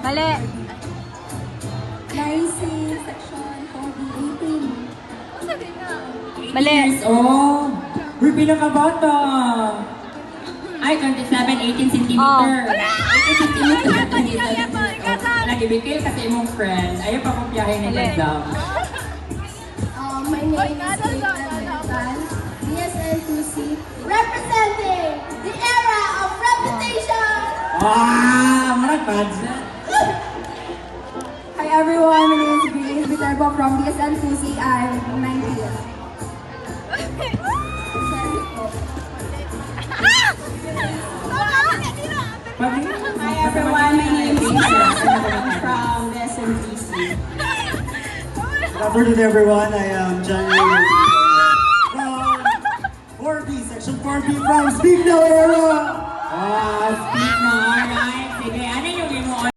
Mali. Narisi, section 4B18. Mali. Oh, we're pinakabata. Ay, 27, 18 cm. Oh. 18 cm. Lagi bitil kasi imong friend. Ayaw pa kopyahin ng Mali. exam. My name is Nathan, DSN2C, representing the era of reputation! Ah, marag budget. Hi everyone, my name is Grace Viterbo from DSN2C. I'm 19. Hi everyone, my name is Lisa. I'm from the SMTC. Good afternoon, everyone. I am John Ray from 4B, Section 4B from Speak Now Era. Ah, speak na,